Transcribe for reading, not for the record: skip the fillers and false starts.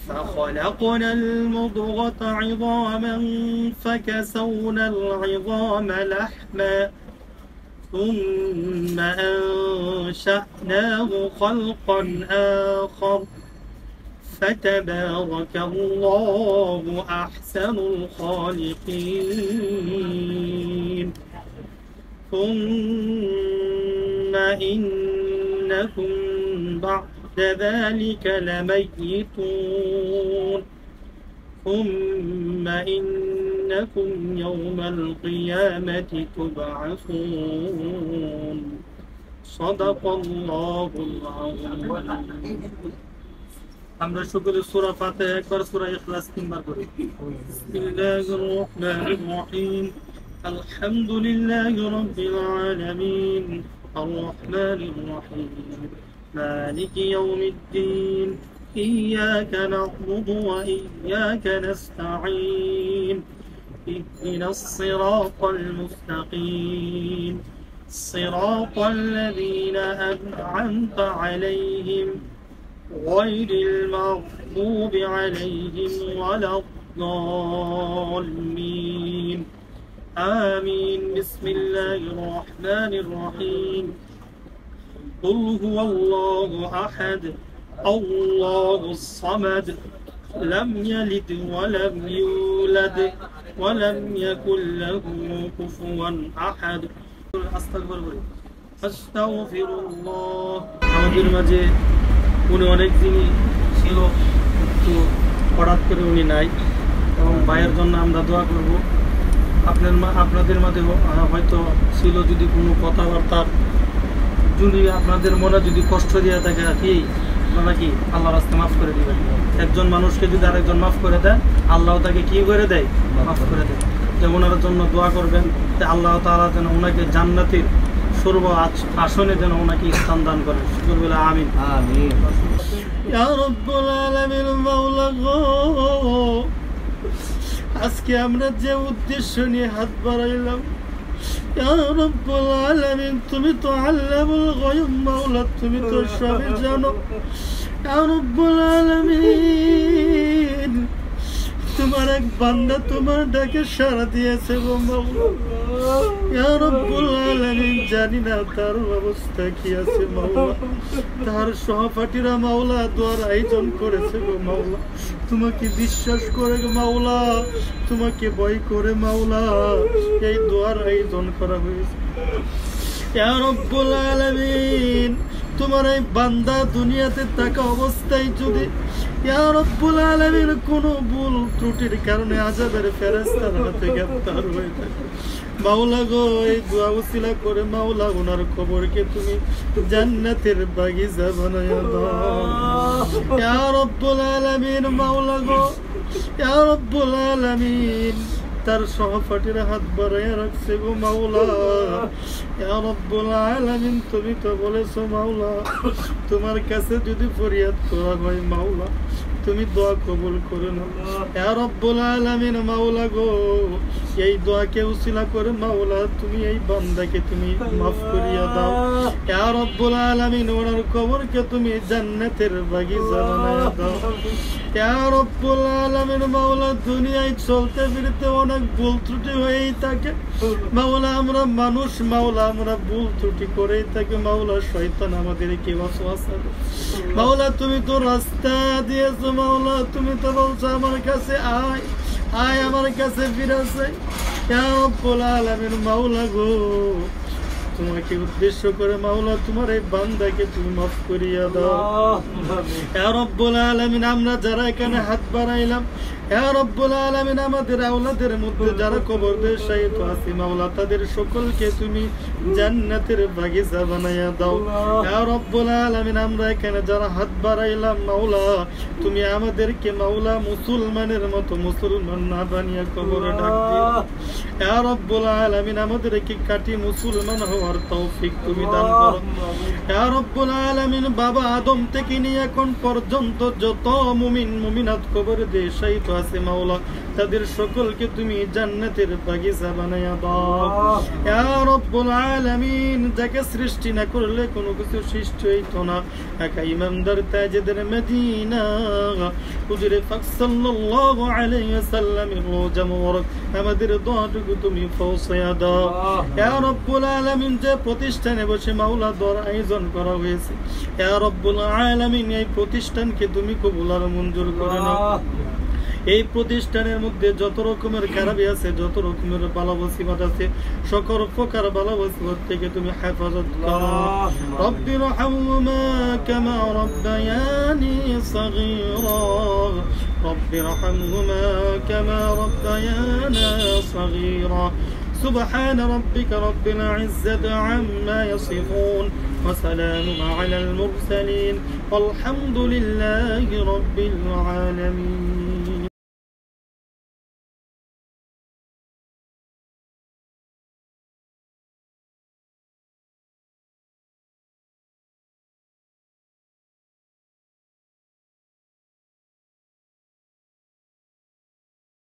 فخلقنا المضغة عظاما فكسونا العظام لحما ثم أنشأناه خلقا آخر فتبارك الله أحسن الخالقين ثم إنكم بعد ذلك لميتون ثم إنكم يوم القيامة تبعثون صدق الله العظيم. আমরা সকলে সূরা ফাতিহা একবার সূরা ইখলাস তিনবার পড়ি। বিসমিল্লাহির রহমানির রহিম আলহামদুলিল্লাহি রাব্বিল আলামিন আর রহমানির রহিম মালিকি ইয়াউমিদ্দিন ইয়্যাকা না'বুদু ওয়া ইয়্যাকা নাস্তাঈন ইহদিনাস সিরাতাল মুস্তাকিম সিরাতাল লাযীনা আন'আমতা আলাইহিম غير المغضوب عليهم ولا الضالين آمين. بسم الله الرحمن الرحيم قل هو الله أحد الله الصمد لم يلد ولم يولد ولم يكن له كفوا أحد أستغفر الله. আমাদের মাঝে উনি অনেক দিনই ছিল, কিন্তু হঠাৎ করে উনি নাই, এবং ভাইয়ের জন্য আমরা দোয়া করব। আপনাদের মাঝে হয়তো ছিল যদি কোনো কথাবার্তার যদি আপনাদের মনে যদি কষ্ট দিয়ে থাকে কি আপনারা কি আল্লাহর রাস্তায় মাফ করে দিবেন। একজন মানুষকে যদি আরেকজন মাফ করে দেয়, আল্লাহ তাকে কি করে দেয়? মাফ করে দেয়। যেমন ওনার জন্য দোয়া করবেন আল্লাহ তাআলা যেন ওনাকে জান্নাতের সর্ব আসনে যেন ওনাকে স্থান দান করেন। শুকর বলে আমিন আমিন। ইয়া রাব্বুল আলামিন মাওলা গো, আজকে আমরা যে উদ্দেশ্য নিয়ে হাত বাড়াইলাম, ইয়া রাব্বুল আলামিন তুমি তো আল্লামুল গায়ব মাওলা, তুমি তো সবই জানো। ইয়া রাব্বুল আলামিন তোমার এক বান্দা তোমার ডাকে সাড়া দিয়েছে গো মাওলা। ইয়া রাব্বুল আলামিন জানি না তার অবস্থা কি আছে মাওলা। তার সহপাঠীরা মাওলা দোয়ার আয়োজন করেছে গো মাওলা, তোমাকে বিশ্বাস করে গো মাওলা, তোমাকে ভয় করে মাওলা এই দোয়ার আয়োজন করা হয়েছে। ইয়া রাব্বুল আলামিন তোমার এই বান্দা দুনিয়াতে থাকা অবস্থায় যদি ইয়া রাব্বুল আলামিন কোনো ভুল ত্রুটির কারণে আযাবের ফেরেশতার হাতে গ্রেফতার হয়ে থাকে মাওলা গো, এই দোয়া উসিলা করে মাওলা ওনার কবরকে তুমি জান্নাতের বাগিচা বানায়া দাও। ইয়া রাব্বুল আলামিন মাওলা গো, ইয়া রাব্বুল আলামিন তার সহপাঠীরা হাত বাড়াইয়া রাখছে গো মাওলা। ইয়া রাব্বুল আলামিন তুমি তো বলেছো মাওলা, তোমার কাছে যদি ফরিয়াদ করা হয় মাওলা তুমি দোয়া কবুল করে নাও। ইয়া রাব্বুল আলামিন মাওলা গো, এই দোয়াকে উসিলা করে মাওলা তুমি এই বান্দাকে তুমি মাফ করিয়া দাও। ইয়া রাব্বুল আলামিন ওনার কবরকে তুমি জান্নাতের বাগিচা বানায়া দাও। ইয়া রাব্বুল আলামিন মাওলা দুনিয়ায় চলতে ফিরতে অনেক ভুল ত্রুটি হয়েই থাকে মাওলা, আমরা মানুষ মাওলা, আমরা ভুল ত্রুটি করেই থাকি মাওলা। শয়তান আমাদেরকে ওয়াসওয়াসা দেয় মাওলা, তুমি তো রাস্তা দিয়েছো মাওলা, তুমি তো বলছো আমার কাছে আয় আয়, আমার কাছে ফিরেছে। ইয়া রাব্বুল আলামিন মাওলা গো, তোমাকে উদ্দেশ্য করে মাওলা তোমার এই বান্দাকে তুমি মাফ করিয়া দাও। ইয়া রাব্বুল আলামিন আমরা যারা এখানে হাত বাড়াইলাম, ইয়া রাব্বুল আলামিন আমাদের আওলাদের মধ্যে যারা কবরে শায়িত আছে মাওলা তাদের সকলকে তুমি জান্নাতের বাগিচা বানায়া দাও। ইয়া রাব্বুল আলামিন আমরা এখানে যারা হাত বাড়াইলাম মাওলা তুমি আমাদেরকে মাওলা মুসলমানের মতো মুসলমান না বানিয়ে কবরে ডাক দিও। ইয়া রাব্বুল আলামিন আমাদেরকে কাটি মুসলমান হওয়ার তৌফিক তুমি দান করো। ইয়া রাব্বুল আলামিন বাবা আদম থেকে নিয়ে এখন পর্যন্ত যত মুমিন মুমিনাত কবরে শায়িত আছে মাওলা তাদের সকলকে তুমি জান্নাতের বাগিচা বানায়া দাও ইয়া রব্বুল আলামিন। যাকে সৃষ্টি না করলে কোনো কিছু সৃষ্টি হইতো না, একা ইমানদার তাজেদের মদিনা হুজুরে পাক সাল্লাল্লাহু আলাইহি ওয়াসাল্লামের রওজা মোবারক আমাদের দোয়াটুকু তুমি পৌঁছায়া দাও ইয়া রব্বুল আলামিন। যে প্রতিষ্ঠানে বসে মাওলা দোয়ার আয়োজন করা হয়েছে ইয়া রব্বুল আলামিন, এই প্রতিষ্ঠানকে তুমি কবুল আর মঞ্জুর করে নাও। এই প্রতিষ্ঠানের মধ্যে যত রকমের খারাপি আছে, যত রকমের বালা মুসিবত আছে, সকল প্রকার বালা মুসিবত থেকে তুমি হেফাজত করো। রব্বি রহমহুমা কামা রব্বায়ানি সগীরা, রব্বি রহমহুমা কামা রব্বায়ানা সগীরা। سبحان ربك رب العزة عما يصفون وسلام على المرسلين والحمد لله رب العالمين.